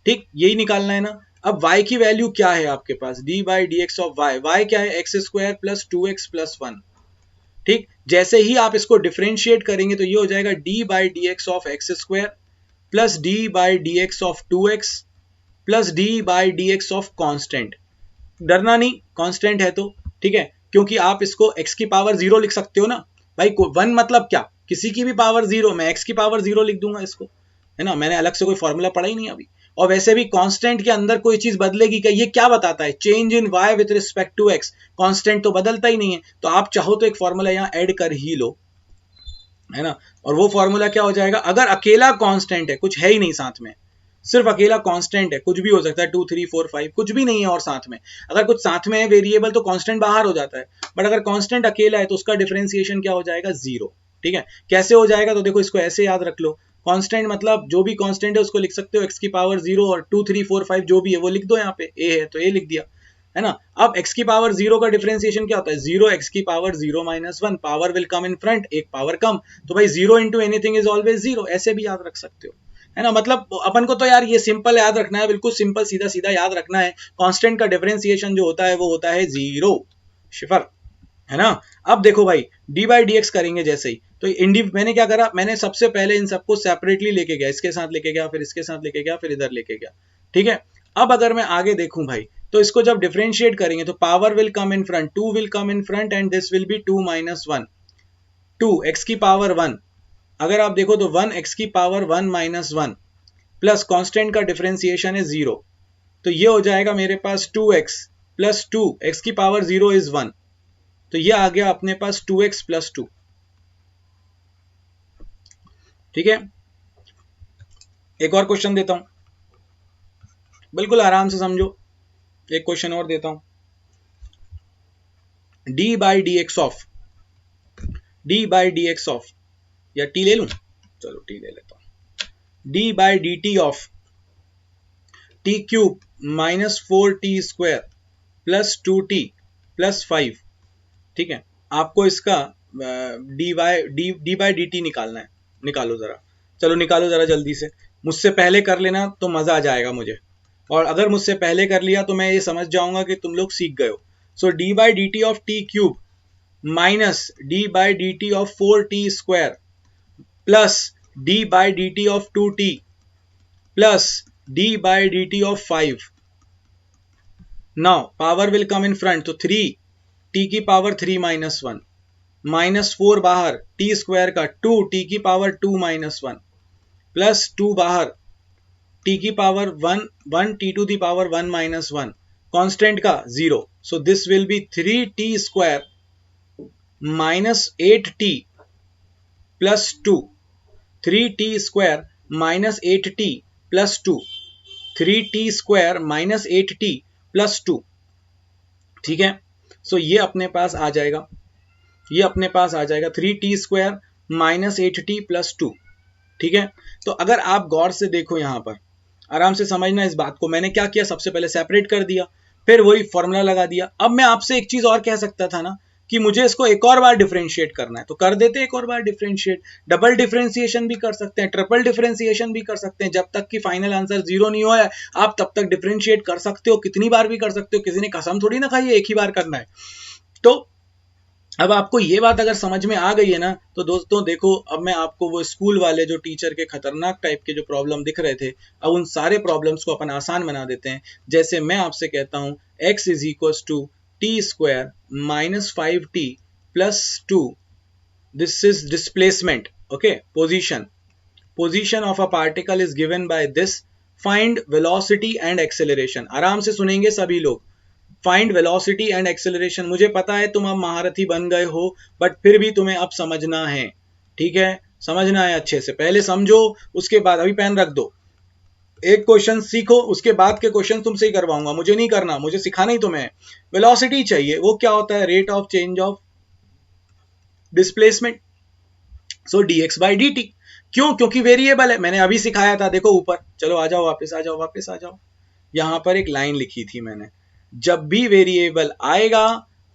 ठीक, यही निकालना है ना। अब y की वैल्यू क्या है आपके पास, d by D x of y क्या है, x square plus two X plus one, ठीक। जैसे ही आप इसको डिफरेंशिएट करेंगे तो ये हो जाएगा d by D x of x square plus d by D x of two X plus d by D x of constant. डरना नहीं, कांस्टेंट है तो, ठीक है, क्योंकि आप इसको x की पावर 0 लिख सकते हो ना भाई, वन मतलब क्या, किसी की भी पावर 0, मैं x की पावर 0 लिख दूंगा इसको, है ना, मैंने अलग से कोई फॉर्मूला पढ़ा ही नहीं अभी। और वैसे भी कांस्टेंट के अंदर कोई चीज बदलेगी क्या, ये क्या बताता है, change in y with respect to x, constant तो बदलता ही नहीं है, तो आप चाहो तो एक फॉर्मूला यहाँ ऐड कर ही लो, है ना। और वो फॉर्मूला क्या हो जाएगा, अगर अकेला कांस्टेंट है, कुछ है ही नहीं साथ में, सिर्फ अकेला कांस्टेंट है, कुछ भी हो सकता है 2 3 4 5, कुछ भी नहीं है, और साथ में अगर कुछ साथ में है वेरिएबल तो कांस्टेंट बाहर हो जाता है, बट अगर कांस्टेंट अकेला है तो उसका डिफरेंशिएशन क्या हो जाएगा, 0, ठीक है। कैसे हो जाएगा, तो देखो इसको ऐसे याद रख लो, कांस्टेंट मतलब जो भी कांस्टेंट है उसको लिख सकते हो x की पावर 0, और 2 3 4 5 जो भी है वो लिख दो, यहाँ पे a है तो a लिख दिया, है ना। अब x की पावर 0 का डिफरेंशिएशन क्या होता है, 0 x की power 0 minus one, power will come in front, एक पावर कम, तो भाई 0 इंटू एनीथिंग इज ऑलवेज 0, ऐसे भी याद रख सकते हो, है ना। मतलब अपन को तो यार ये सिंपल याद रखना है, बिल्कुल सिंपल सीधा सीधा याद रखना है, कांस्टेंट का डिफरेंशिएशन जो होता है वो होता है 0, शिफर, है ना। अब देखो भाई d बाई डी एक्स करेंगे जैसे ही, तो मैंने क्या करा, मैंने सबसे पहले इन सबको सेपरेटली लेके गया, इसके साथ लेके गया, फिर इसके साथ लेके गया, फिर इधर लेके गया, ठीक है। अब अगर मैं आगे देखूं भाई, तो इसको जब डिफरेंशिएट करेंगे तो power will come in front, 2 will come in front and this will be 2 minus one, 2 x की पावर 1, अगर आप देखो तो 1 एक्स की पावर 1 माइनस वन, प्लस कांस्टेंट का डिफरेंशिएशन है 0, तो ये हो जाएगा मेरे पास 2x प्लस 2 एक्स की पावर 0 इज 1, तो ये आ गया अपने पास 2x प्लस 2, ठीक है। एक और क्वेश्चन देता हूं, बिल्कुल आराम से समझो, एक क्वेश्चन और देता हूं, d by D x of, या t ले लूं, चलो t ले लेता हूं, d by D T of t cube minus 4t square plus 2t plus 5, ठीक है। आपको इसका डी बाई डी टी निकालना है, निकालो जरा, चलो निकालो जरा जल्दी से, मुझसे पहले कर लेना तो मजा आ जाएगा मुझे, और अगर मुझसे पहले कर लिया तो मैं ये समझ जाऊंगा कि तुम लोग सीख गए हो। So d by D T of t cube minus d by D T of 4t square plus d by D T of 2t plus d by dt of 5. Now power will come in front, तो 3 t की power 3 minus 1 minus 4 बाहर t square का 2 t की power 2 minus 1 plus 2 बाहर t की पावर 1 1 t to the power 1 minus 1 constant का 0. So this will be 3t square minus 8t plus 2. 3t square minus 8t plus 2. 3t square minus 8t plus 2. ठीक है, सो ये अपने पास आ जाएगा, ये अपने पास आ जाएगा 3t square minus 8t plus 2. ठीक है, तो अगर आप गौर से देखो यहां पर, आराम से समझना इस बात को. मैंने क्या किया, सबसे पहले सेपरेट कर दिया, फिर वही फॉर्मूला लगा दिया. अब मैं आपसे एक चीज और कह सकता था ना कि मुझे इसको एक और बार डिफरेंशिएट करना है, तो कर देते एक और बार डिफरेंशिएट. डबल डिफरेंशिएशन भी कर सकते हैं, ट्रिपल डिफरेंशिएशन भी कर सकते हैं. जब तक कि फाइनल आंसर 0 नहीं हुआ है आप तब तक डिफरेंशिएट कर सकते हो, कितनी बार भी कर सकते हो. किसी ने कसम थोड़ी ना खाई है एक ही बार करना है. तो अब आपको ये बात अगर समझ में आ गई है ना, तो दोस्तों देखो, अब मैं आपको वो स्कूल वाले जो टीचर के खतरनाक टाइप के जो प्रॉब्लम दिख रहे थे, अब उन सारे प्रॉब्लम्स को अपन आसान बना देते हैं. जैसे मैं आपसे कहता हूं x is equal to T square minus 5t plus 2. This is displacement. Okay, position of a particle is given by this. Find velocity and acceleration. आराम से सुनेंगे सभी लोग. Find velocity and acceleration. मुझे पता है तुम अब महारथी बन गए हो, बट फिर भी तुम्हें अब समझना है. ठीक है, समझना है अच्छे से. पहले समझो, उसके बाद अभी पेन रख दो, एक क्वेश्चन सीखो, उसके बाद के क्वेश्चन तुमसे ही करवाऊंगा. मुझे नहीं करना, मुझे सिखाना ही तुम्हें. वेलोसिटी चाहिए, वो क्या होता है, rate of change of displacement. So dx by dt. क्यों, क्योंकि वेरिएबल है. मैंने अभी सिखाया था, देखो ऊपर. चलो आ जाओ, वापस आ जाओ, वापस आ जाओ. यहां पर एक लाइन लिखी थी मैंने, जब भी वेरिएबल आएगा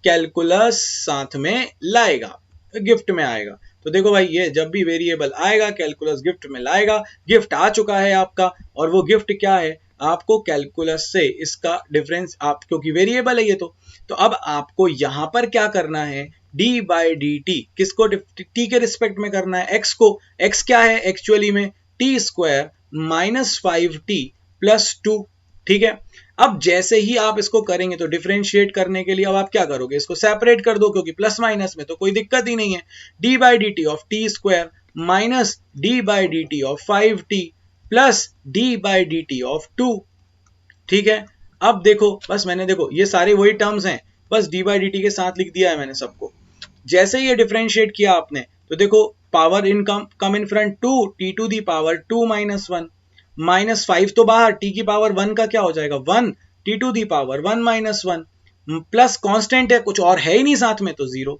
कैलकुलस साथ में लाएगा, गिफ्ट में आएगा. तो देखो भाई, ये जब भी वेरिएबल आएगा कैलकुलस गिफ्ट में लाएगा. गिफ्ट आ चुका है आपका, और वो गिफ्ट क्या है, आपको कैलकुलस से इसका डिफरेंस, आप क्योंकि वेरिएबल है ये तो अब आपको यहां पर क्या करना है, d बाई डी टी. किसको, t के रिस्पेक्ट में करना है, x को. x क्या है एक्चुअली में, t square minus 5t plus 2. ठीक है, अब जैसे ही आप इसको करेंगे तो डिफरेंशिएट करने के लिए अब आप क्या करोगे, इसको सेपरेट कर दो, क्योंकि प्लस माइनस में तो कोई दिक्कत ही नहीं है. D by D T of t square minus d by D T of 5t plus d by D T of 2. ठीक है, अब देखो, बस मैंने, देखो ये सारे वही टर्म्स हैं, बस डी बाई डी टी के साथ लिख दिया है मैंने सबको. जैसे ही ये डिफरेंशिएट किया आपने, तो देखो power in come in front 2 t to the power 2 minus 1 minus 5 तो बाहर, टी की पावर 1 का क्या हो जाएगा 1 t to the power 1 minus 1 plus constant है, कुछ और है ही नहीं साथ में, तो 0.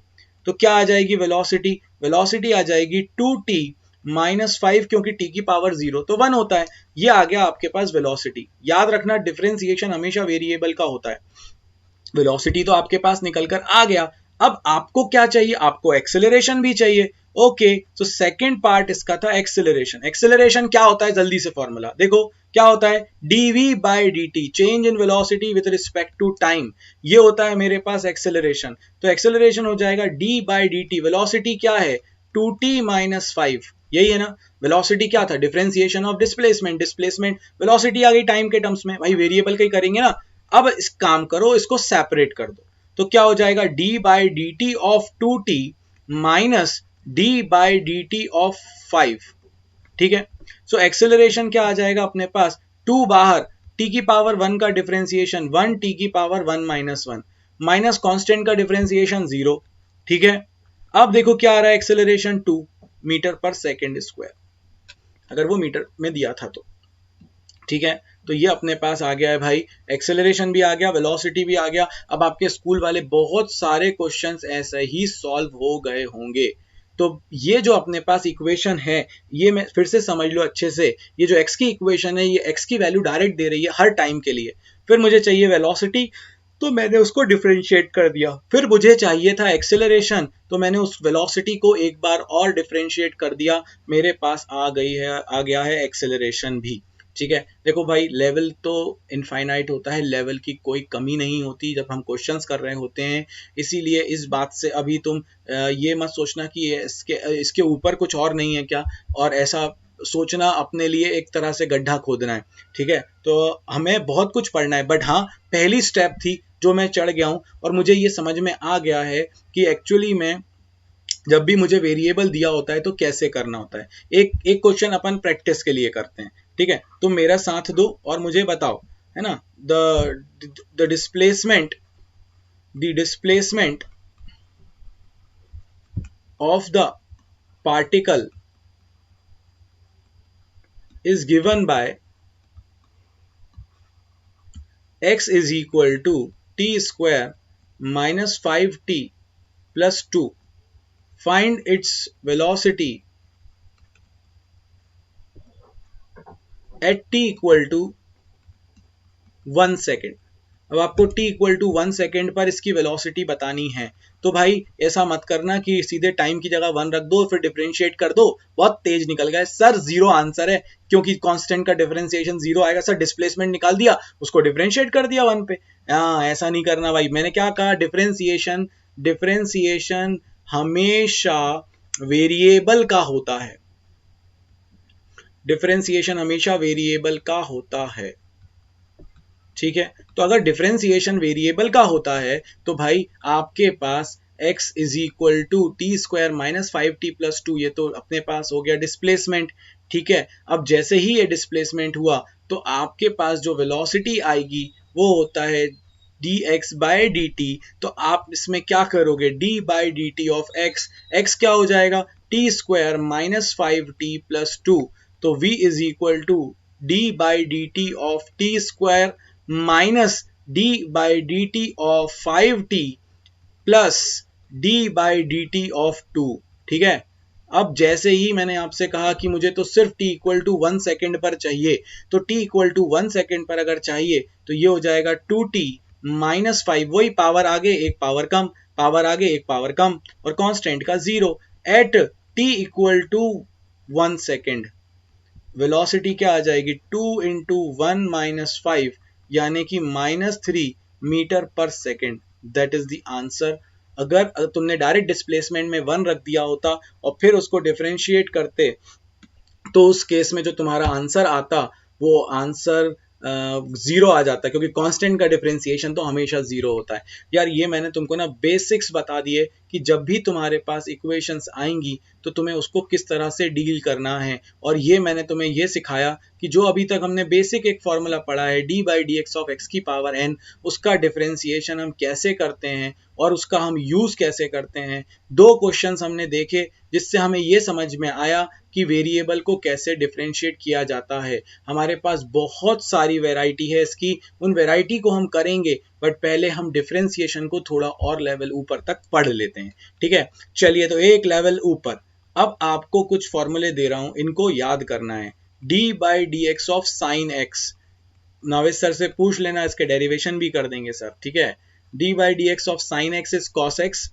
तो क्या आ जाएगी वेलोसिटी, वेलोसिटी आ जाएगी 2t माइनस 5, क्योंकि t की पावर 0 तो 1 होता है. ये आ गया आपके पास वेलोसिटी. याद रखना डिफरेंशिएशन हमेशा वेरिएबल का होता है. वेलोसिटी तो आपके पास निकल कर आ गया. अब आपको क्या चाहिए, आपको एक्सेलरेशन भी चाहिए. ओके, तो सेकंड पार्ट इसका था एक्सेलरेशन. एक्सेलरेशन क्या होता है, जल्दी से फॉर्मूला देखो क्या होता है, dv by dt, change in velocity with respect to time. ये होता है मेरे पास एक्सेलरेशन. तो एक्सेलरेशन हो जाएगा d बाई dt. वेलोसिटी क्या है 2t माइनस 5, यही है ना. वेलोसिटी क्या था, differentiation of displacement. Displacement velocity आ गई टाइम के टर्म्स में, भाई वेरिएबल का ही करेंगे ना. अब इस काम करो, इसको सेपरेट कर दो, तो क्या हो जाएगा d by D T of 2t minus d by D T of 5. ठीक है, सो एक्सेलरेशन क्या आ जाएगा अपने पास, 2 बाहर, t की पावर 1 का डिफरेंशिएशन 1 t की पावर 1 माइनस 1 माइनस कांस्टेंट का डिफरेंशिएशन 0. ठीक है, अब देखो क्या आ रहा है, एक्सेलरेशन 2 मीटर पर सेकेंड स्क्वायर, अगर वो मीटर में दिया था तो. ठीक है, तो ये अपने पास आ गया है भाई, एक्सेलरेशन भी आ गया, वेलोसिटी भी आ गया. अब आपके स्कूल वाले बहुत सारे क्वेश्चंस ऐसे ही सॉल्व हो गए होंगे. तो ये जो अपने पास इक्वेशन है, ये मैं फिर से समझ लो अच्छे से, ये जो x की इक्वेशन है, ये x की वैल्यू डायरेक्ट दे रही है हर टाइम के लिए. फिर मुझे चाहिए वेलोसिटी, तो मैंने उसको डिफरेंशिएट कर दिया. फिर मुझे चाहिए था एक्सेलरेशन, तो मैंने उस वेलोसिटी को एक बार और डिफरेंशिएट कर दिया. मेरे पास आ गया है एक्सेलरेशन भी. ठीक है, देखो भाई लेवल तो इनफाइनाइट होता है, लेवल की कोई कमी नहीं होती जब हम क्वेश्चंस कर रहे होते हैं। इसीलिए इस बात से अभी तुम ये मत सोचना कि इसके ऊपर कुछ और नहीं है क्या, और ऐसा सोचना अपने लिए एक तरह से गड्ढा खोदना है। ठीक है, तो हमें बहुत कुछ पढ़ना है, बट हाँ पहली स्टेप थी जो मैं चढ़ गया हूँ, और मुझे ये समझ में आ गया है कि एक्चुअली में जब भी मुझे वेरिएबल दिया होता है तो कैसे करना होता है। एक एक क्वेश्चन अपन प्रैक्टिस के लिए करते हैं। ठीक है, तुम मेरा साथ दो और मुझे बताओ, है ना, the displacement the displacement of the particle is given bye x is equal to t square minus 5t plus 2. Find its velocity at t equal to 1 second. अब आपको t इक्वल टू 1 सेकेंड पर इसकी velocity बतानी है। तो भाई ऐसा मत करना कि सीधे टाइम की जगह 1 रख दो फिर डिफरेंशिएट कर दो, बहुत तेज निकल गए सर, जीरो आंसर है, क्योंकि कांस्टेंट का डिफरेंशिएशन जीरो आएगा सर। डिस्प्लेसमेंट निकाल दिया, उसको डिफरेंशिएट कर दिया 1 पे। हाँ, ऐसा नहीं करना भाई। मैंने क्या कहा, डिफरेंशिएशन डिफरेंशिएशन हमेशा वेरिएबल का होता है। डिफरेंशिएशन हमेशा वेरिएबल का होता है। ठीक है, तो अगर डिफरेंशिएशन वेरिएबल का होता है तो भाई आपके पास x is equal to T square minus 5t plus 2, ये तो अपने पास हो गया डिस्प्लेसमेंट। ठीक है, अब जैसे ही ये डिस्प्लेसमेंट हुआ तो आपके पास जो वेलोसिटी आएगी वो होता है dx बाय dt। तो आप इसमें क्या करोगे, d by D T of x क्या हो जाएगा, T square minus 5t plus 2। तो v is equal to d by D T of t square minus d by D T of 5t plus d by D T of 2। ठीक है, अब जैसे ही मैंने आपसे कहा कि मुझे तो सिर्फ t इक्वल टू 1 सेकेंड पर चाहिए, तो t इक्वल टू 1 सेकेंड पर अगर चाहिए तो ये हो जाएगा 2t माइनस 5, वही पावर आगे एक पावर कम, पावर आगे एक पावर कम, और कांस्टेंट का zero at t equal to 1 second. Velocity क्या आ जाएगी, 2 इंटू 1 माइनस 5 यानी कि -3 मीटर पर second. That is the answer. अगर तुमने डायरेक्ट डिस्प्लेसमेंट में 1 रख दिया होता और फिर उसको डिफरेंशिएट करते तो उस केस में जो तुम्हारा आंसर आता वो आंसर जीरो आ जाता है, क्योंकि कांस्टेंट का डिफरेंशिएशन तो हमेशा जीरो होता है। यार ये मैंने तुमको ना बेसिक्स बता दिए कि जब भी तुम्हारे पास इक्वेशंस आएंगी तो तुम्हें उसको किस तरह से डील करना है, और ये मैंने तुम्हें ये सिखाया कि जो अभी तक हमने बेसिक एक फॉर्मूला पढ़ा है d by D x of x की पावर n, उसका डिफरेंशिएशन हम कैसे करते हैं और उसका हम यूज कैसे करते हैं। दो क्वेश्चंस हमने देखे जिससे हमें ये समझ में आया कि वेरिएबल को कैसे डिफरेंशिएट किया जाता है। हमारे पास बहुत सारी वैरायटी है इसकी, उन वैरायटी को हम करेंगे, बट पहले हम डिफरेंशिएशन को थोड़ा और लेवल ऊपर तक पढ़ लेते हैं। ठीक है, चलिए तो एक लेवल ऊपर। अब आपको कुछ फॉर्मूले दे रहा हूं, इनको याद करना है। d by D x of sine x, Naved sir से पूछ लेना, इसके डेरिवेशन भी कर देंगे सर। ठीक है, d by D x of sine x is cos x,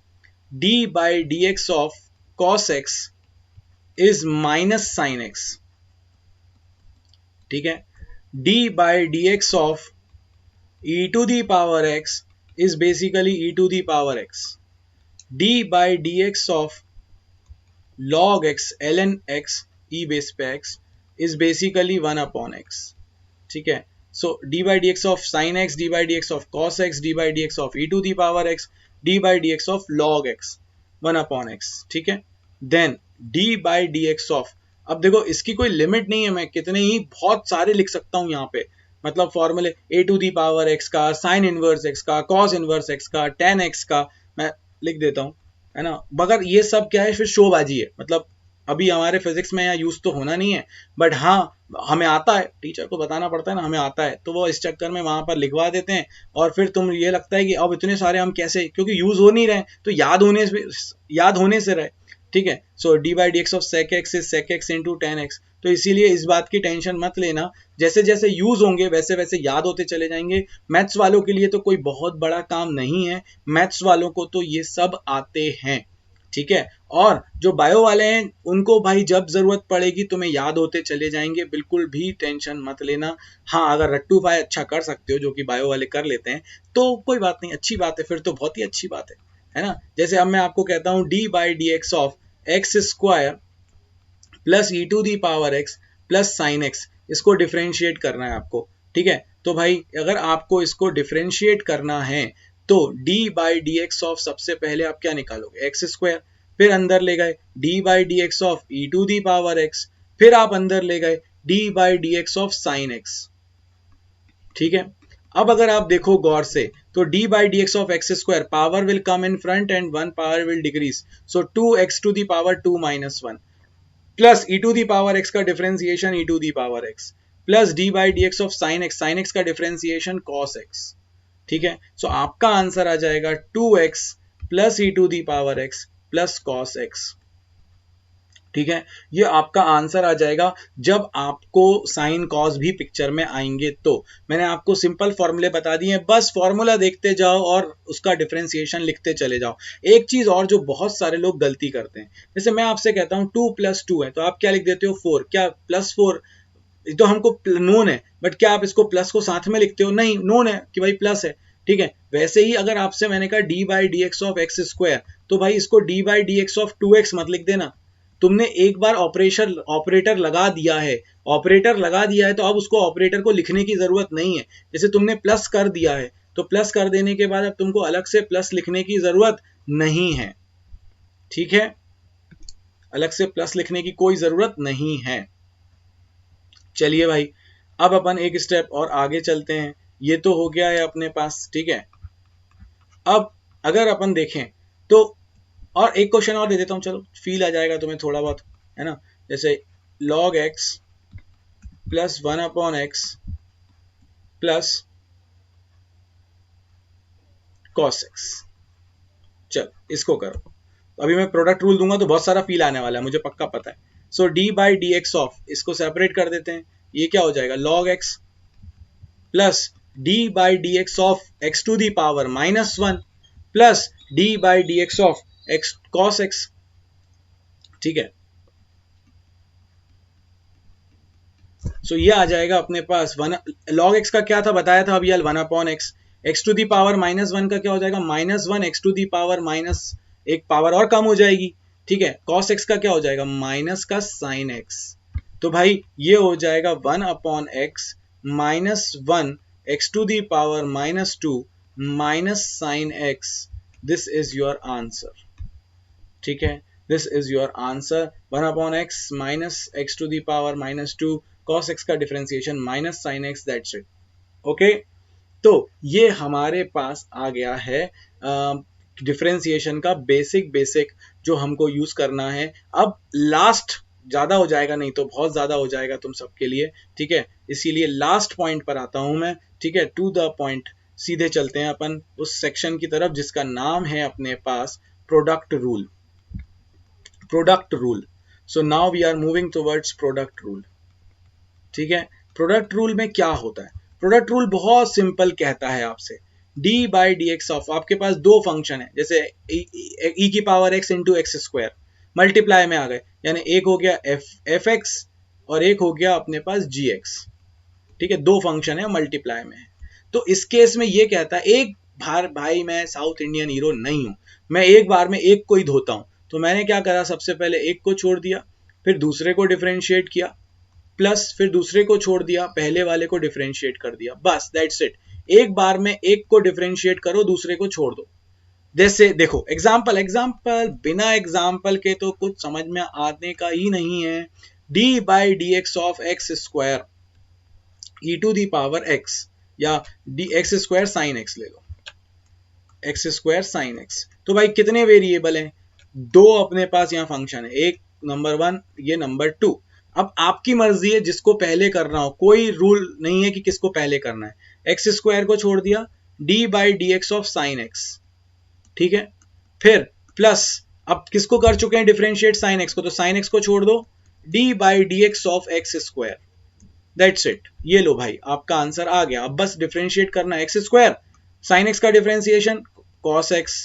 d by D x of cos x is minus sine x. ठीक है, d by D x of e to the power x is basically e to the power x. d by dx of log x ln x e base पे x is basically 1 upon x. ठीक है, so d by dx of sin x, d by dx of cos x, d by dx of e to the power x, d by dx of log x 1 upon x. ठीक है, then d by dx of, अब देखो इसकी कोई limit नहीं है, मैं कितने ही बहुत सारे लिख सकता हूं यहाँ पे, मतलब फॉर्मूले ए टू दी पावर एक्स का, साइन इनवर्स एक्स का, कॉस इनवर्स एक्स का, टेन एक्स का मैं लिख देता हूँ, है ना। मगर ये सब क्या है, फिर शोबाजी है, मतलब अभी हमारे फिजिक्स में यहाँ यूज तो होना नहीं है, बट हाँ हमें आता है, टीचर को बताना पड़ता है ना, हमें आता है, तो वो इस चक्कर में वहां पर लिखवा देते हैं, और फिर तुम ये लगता है कि अब इतने सारे हम कैसे, क्योंकि यूज हो नहीं रहे तो याद होने से रहे। ठीक है, so d by D x of sec x is sec x into tan x. तो इसीलिए इस बात की टेंशन मत लेना, जैसे जैसे यूज होंगे वैसे वैसे याद होते चले जाएंगे। मैथ्स वालों के लिए तो कोई बहुत बड़ा काम नहीं है, मैथ्स वालों को तो ये सब आते हैं। ठीक है। और जो बायो वाले हैं उनको भाई जब जरूरत पड़ेगी तुम्हें याद होते चले जाएंगे, बिल्कुल भी टेंशन मत लेना। हाँ अगर रट्टू भाई अच्छा कर सकते हो जो कि बायो वाले कर लेते हैं तो कोई बात नहीं, अच्छी बात है, फिर तो बहुत ही अच्छी बात है ना। जैसे अब मैं आपको कहता हूँ d by D x of x square plus e to the power x plus sine x, इसको डिफ्रेंशिएट करना है आपको, ठीक है। तो भाई अगर आपको इसको डिफ्रेंशिएट करना है तो d by D x of सबसे पहले आप क्या निकालोगे, एक्स स्क्वायर, फिर अंदर ले गए d by D x of e to the power x, फिर आप अंदर ले गए d by D x of sine x, ठीक है। अब अगर आप देखो गौर से तो d by D x of x square power will come in front and one power will decrease, so 2x to the power 2 minus 1 plus e to the power x का differentiation e to the power x plus d by D x of sine x का differentiation cos x, ठीक है। सो आपका answer आ जाएगा 2x plus e to the power x plus cos x, ठीक है। ये आपका आंसर आ जाएगा जब आपको साइन कॉस भी पिक्चर में आएंगे। तो मैंने आपको सिंपल फॉर्मूले बता दिए हैं, बस फॉर्मूला देखते जाओ और उसका डिफरेंशिएशन लिखते चले जाओ। एक चीज और जो बहुत सारे लोग गलती करते हैं, जैसे मैं आपसे कहता हूं 2 प्लस 2 है तो आप क्या लिख देते हो 4, क्या प्लस 4 तो हमको नोन है, बट क्या आप इसको प्लस को साथ में लिखते हो, नहीं, नोन है कि भाई प्लस है, ठीक है। वैसे ही अगर आपसे मैंने कहा D by D x of x square तो भाई इसको D by D x of 2x मत लिख देना, तुमने एक बार ऑपरेटर लगा दिया है, ऑपरेटर लगा दिया है तो अब उसको ऑपरेटर को लिखने की जरूरत नहीं है। जैसे तुमने प्लस कर दिया है तो प्लस कर देने के बाद अब तुमको अलग से प्लस लिखने की जरूरत नहीं है, ठीक है, अलग से प्लस लिखने की कोई जरूरत नहीं है। चलिए भाई अब अपन एक स्टेप और आगे चलते हैं, ये तो हो गया है अपने पास, ठीक है। अब अगर अपन देखें तो और एक क्वेश्चन और दे देता हूं, चलो फील आ जाएगा तुम्हें थोड़ा बहुत, है ना। जैसे log x plus 1 upon x plus cos x, चल इसको करो। अभी मैं प्रोडक्ट रूल दूंगा तो बहुत सारा फील आने वाला है, मुझे पक्का पता है। So d by D x of, इसको सेपरेट कर देते हैं, ये क्या हो जाएगा log x plus d by D x of x to the power minus 1 plus d by D x of x cos x, ठीक है। सो ये आ जाएगा अपने पास log x का क्या था बताया था अभी, 1 upon x, x to the power minus 1 का क्या हो जाएगा -1 x to the power minus एक पावर और कम हो जाएगी, ठीक है। cos x का क्या हो जाएगा माइनस का sin x, तो भाई ये हो जाएगा 1 upon x -1 x to the power -2 minus sin x, this is your answer, ठीक है। This is your answer 1 upon x minus x to the power -2 cos x का differentiation minus sin x, that's it, okay. तो ये हमारे पास आ गया है differentiation का basic जो हमको यूज करना है। अब लास्ट ज्यादा हो जाएगा, नहीं तो बहुत ज्यादा हो जाएगा तुम सबके लिए, ठीक है, इसीलिए लास्ट पॉइंट पर आता हूं मैं, ठीक है, टू द पॉइंट। सीधे चलते हैं अपन उस सेक्शन की तरफ जिसका नाम है अपने पास product rule, product rule. So now we are moving towards product rule, ठीक है। प्रोडक्ट रूल में क्या होता है, प्रोडक्ट रूल बहुत सिंपल कहता है आपसे d by D x of, आपके पास दो फंक्शन है जैसे e की power x into x square, multiply में आ गए, यानी एक हो गया एफ एक्स और एक हो गया अपने पास जी एक्स, ठीक है, दो फंक्शन है मल्टीप्लाई में। तो इस केस में ये कहता है एक बार, भाई मैं साउथ इंडियन हीरो नहीं हूं, मैं एक बार में एक को ही धोता हूं, तो मैंने क्या करा, सबसे पहले एक को छोड़ दिया, फिर दूसरे को डिफरेंशिएट किया, प्लस फिर दूसरे को छोड़ दिया, पहले वाले को डिफरेंशिएट कर दिया, बस दैट्स इट। एक बार में एक को डिफरेंशिएट करो, दूसरे को छोड़ दो। जैसे देखो एग्जाम्पल बिना एग्जाम्पल के तो कुछ समझ में आने का ही नहीं है। d by D x of x square e to the power x, या d x square sine x ले लो, एक्स स्क्वायर साइन x। तो भाई कितने वेरिएबल हैं, दो अपने पास यहाँ फंक्शन है, एक नंबर 1 ये नंबर 2। अब आपकी मर्जी है जिसको पहले करना हो, कोई रूल नहीं है कि किसको पहले करना है। एक्स स्क्वायर को छोड़ दिया, d by D x of sine x, ठीक है, फिर प्लस अब किसको कर चुके हैं डिफरेंशिएट साइन x को, तो साइन x को छोड़ दो, d by D x of x square, that's it. ये लो भाई आपका आंसर आ गया। अब बस डिफरेंशिएट करना है, एक्स स्क्वायर साइन x का differentiation cos x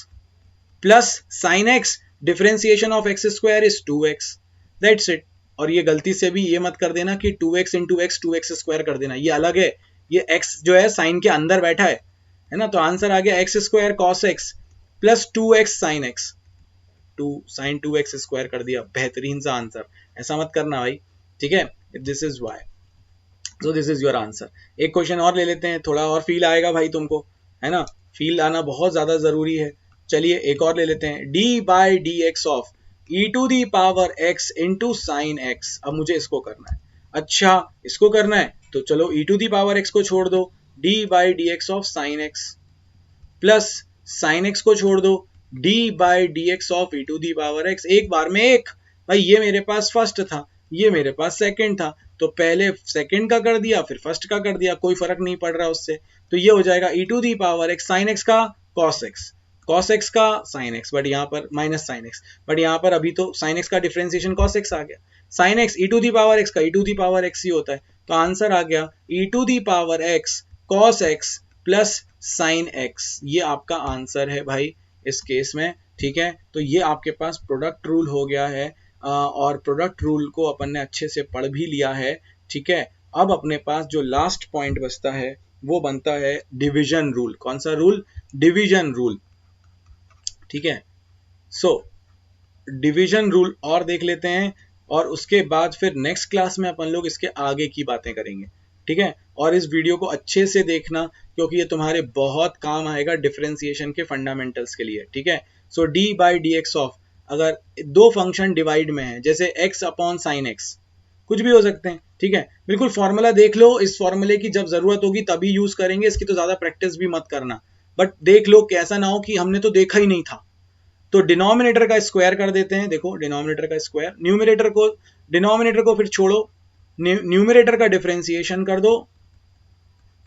plus sign x differentiation of x square is 2x, that's it. और ये गलती से भी ये मत कर देना कि 2x into x 2x square कर देना, ये अलग है, ये x जो है साइन के अंदर बैठा है ना। तो आंसर आ गया x square cos x plus 2x sine x, 2 sine 2x square कर दिया, बेहतरीन सा आंसर। ऐसा मत करना भाई, ठीक है। This is y, so this is your answer. एक क्वेश्चन और ले लेते हैं, थोड़ा और फील आएगा भाई तुमको, है ना, फील आना बहुत ज्यादा जरूरी है। चलिए एक और ले लेते हैं, d by D x of e to the power x into sine x. अब मुझे इसको करना है, अच्छा इसको करना है तो चलो e to the power x को छोड़ दो, d by D x of sine x plus sine x को छोड़ दो, d by D x of e to the power x। एक बार में एक, भाई ये मेरे पास फर्स्ट था, ये मेरे पास सेकंड था, तो पहले सेकंड का कर दिया फिर फर्स्ट का कर दिया, कोई फर्क नहीं पड़ रहा उससे। तो ये हो जाएगा e to the power x sine x का cos x, cos x का sin x, बट यहाँ पर माइनस sin x, बट यहाँ पर अभी तो sin x का डिफरेंशिएशन cos x आ गया, sin x e to the power x का e to the power x ही होता है। तो आंसर आ गया e to the power x cos x plus sin x, ये आपका आंसर है भाई इस केस में, ठीक है। तो ये आपके पास प्रोडक्ट रूल हो गया है, और प्रोडक्ट रूल को अपन ने अच्छे से पढ़ भी लिया है, ठीक है। अब अपने पास जो लास्ट पॉइंट बचता है वो बनता है डिवीजन रूल। कौन सा रूल? डिवीजन रूल, ठीक है। सो डिवीजन रूल और देख लेते हैं, और उसके बाद फिर नेक्स्ट क्लास में अपन लोग इसके आगे की बातें करेंगे, ठीक है। और इस वीडियो को अच्छे से देखना क्योंकि ये तुम्हारे बहुत काम आएगा डिफरेंशिएशन के फंडामेंटल्स के लिए, ठीक है। So d by D x of, अगर दो फंक्शन डिवाइड में है जैसे x अपॉन साइन एक्स, कुछ भी हो सकते हैं, ठीक है। बिल्कुल फॉर्मूला देख लो, इस फॉर्मूले की जब जरूरत होगी तभी यूज करेंगे, इसकी तो ज्यादा प्रैक्टिस भी मत करना, बट देख लो कैसा ना हो कि हमने तो देखा ही नहीं था। तो डिनोमिनेटर का स्क्वायर कर देते हैं, देखो डिनोमिनेटर का स्क्वायर, डिनोमिनेटर को फिर छोड़ो, न्यूमरेटर का डिफरेंशिएशन कर दो,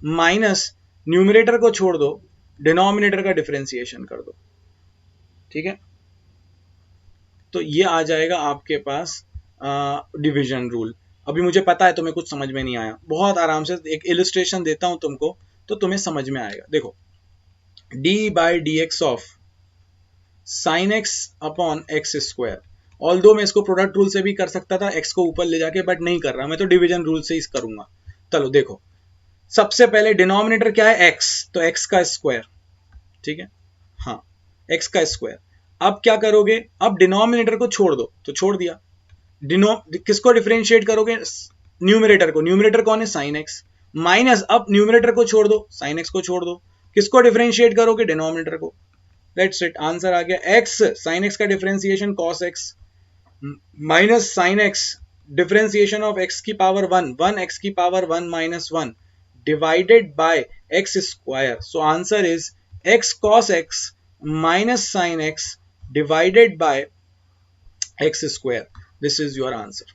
माइनस न्यूमरेटर को छोड़ दो, डिनोमिनेटर का डिफरेंशिएशन कर दो, ठीक है। तो ये आ जाएगा आपके पास डिवीजन रूल। अभी मुझे पता है तुम्हें कुछ समझ में नहीं आया, बहुत आराम से एक इलस्ट्रेशन देता हूं तुमको तो तुम्हें समझ में आएगा। देखो d by D x of sine x upon x square, although मैं इसको प्रोडक्ट रूल से भी कर सकता था x को ऊपर ले जाके, बट नहीं कर रहा, मैं तो डिवीजन रूल से ही करूंगा। चलो देखो, सबसे पहले डिनोमिनेटर क्या है x, तो x का स्क्वायर, ठीक है, हाँ x का स्क्वायर। अब क्या करोगे, अब डिनोमिनेटर को छोड़ दो, तो छोड़ दिया, किसको डिफरेंशिएट करोगे, न्यूमरेटर को, न्यूमरेटर कौन है साइन एक्स, माइनस अब न्यूमरेटर को छोड़ दो, साइन एक्स को छोड़ दो, किसको डिफरेंशिएट करोगे, डिनोमिनेटर को। लेट्स इट, आंसर आ गया x साइन एक्स का differentiation cos x minus sine x differentiation of x की पावर 1 x की पावर 1 minus 1 divided by x square. So answer is x cos x minus sine x divided by x square, this is your answer,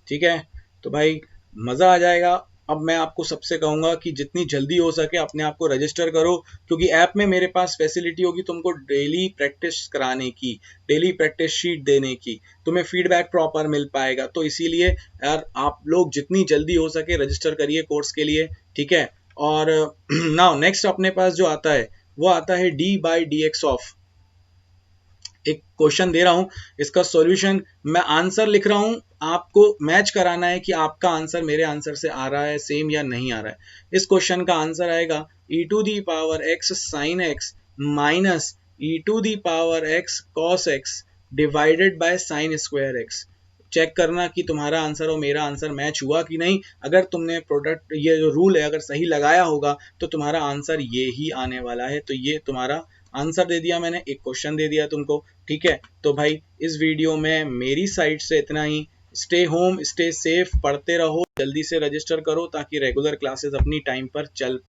ठीक है। तो भाई मजा आ जाएगा। अब मैं आपको सबसे कहूंगा कि जितनी जल्दी हो सके अपने आप को रजिस्टर करो, क्योंकि ऐप में मेरे पास फैसिलिटी होगी तुमको डेली प्रैक्टिस कराने की, डेली प्रैक्टिस शीट देने की, तुम्हें फीडबैक प्रॉपर मिल पाएगा। तो इसीलिए यार आप लोग जितनी जल्दी हो सके रजिस्टर करिए कोर्स के लिए, ठीक है। और नाउ नेक्स्ट अपने पास जो आता है वो आता है D by D x of, एक क्वेश्चन दे रहा हूं, इसका सॉल्यूशन मैं आंसर लिख रहा हूं, आपको मैच कराना है कि आपका आंसर मेरे आंसर से आ रहा है सेम या नहीं आ रहा है। इस क्वेश्चन का आंसर आएगा e to the power x sine x minus e to the power x cos x divided by sine square x। Check करना कि तुम्हारा आंसर और मेरा आंसर मैच हुआ कि नहीं। अगर तुमने प्रोडक्ट ये जो रूल है अगर सही लगाया होगा तो तुम्हारा आंसर ये ही आने वाला है। तो ये तुम्हारा आंसर दे दिया मैंने, एक क्वेश्चन दे दिया तुमको, ठीक है। तो भाई इस वीडियो में मेरी साइड से इतना ही। स्टे होम, स्टे सेफ, पढ़ते रहो, जल्दी से रजिस्टर करो ताकि रेगुलर क्लासेस अपनी टाइम पर चल